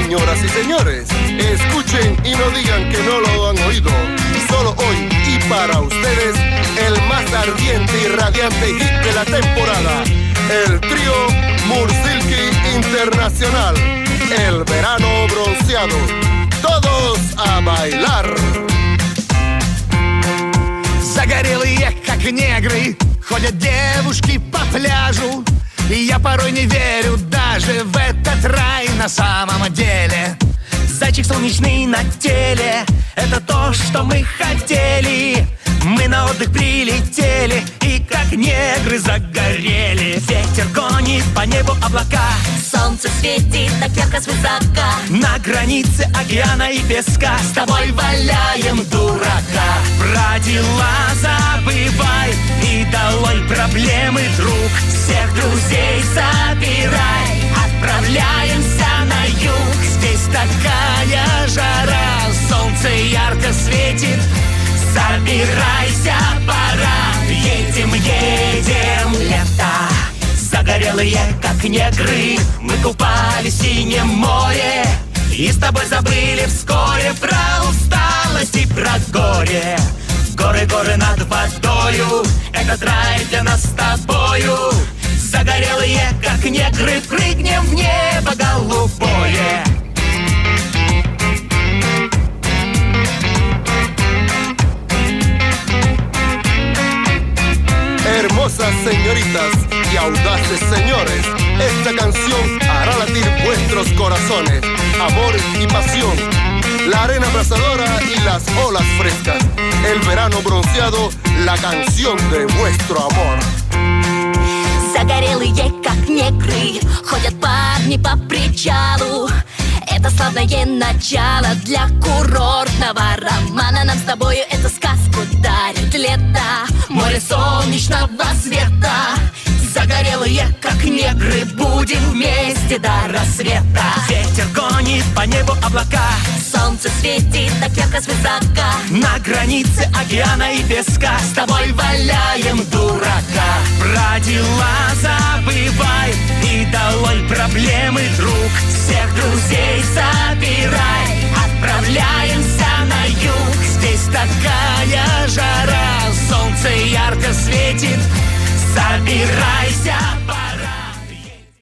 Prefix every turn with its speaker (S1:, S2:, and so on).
S1: Señoras y señores, escuchen y no digan que no lo han oído. Solo hoy y para ustedes, el más ardiente y radiante hit de la temporada. El trío Mursilki Internacional. El verano bronceado. Todos a bailar.
S2: Загорелые, как негры, ходят девушки по пляжу. И я порой не верю даже в этот рай на самом деле. Зайчик солнечный на теле, это то, что мы хотели. Мы на отдых прилетели и как негры загорели. Ветер гонит по небу облака,
S3: солнце светит так ярко свысока.
S2: На границе океана и песка с тобой валяем дурака. Про дела забывай и долой проблемы, друг. Всех друзей собирай, отправляемся на юг. Здесь такая жара, солнце ярко светит. Собирайся, пора, едем, едем, лето. Загорелые, как негры, мы купались в синем море. И с тобой забыли вскоре про усталость и про горе. Горы, горы над водою, этот рай для нас с тобою. Загорелые, как негры, прыгнем в небо голубое.
S1: Hermosas señoritas y audaces señores, esta canción hará latir vuestros corazones. Amor y pasión, la arena abrasadora y las olas frescas. El verano bronceado, la canción de vuestro amor.
S3: Загорелые, как негры, ходят парни по причалу. Это славное начало для курортного романа. Нам с тобою эту сказку дарит лето, море солнечного света. Загорелые, как негры, будем вместе до рассвета.
S2: Ветер гонит по небу облака,
S3: солнце светит так ярко свысока.
S2: на границе океана и песка с тобой валяем дурака. Про дела забывай и долой проблемы, друг. Всех друзей собирай, отправляемся на юг. Здесь такая жара, солнце ярко светит. Собирайся,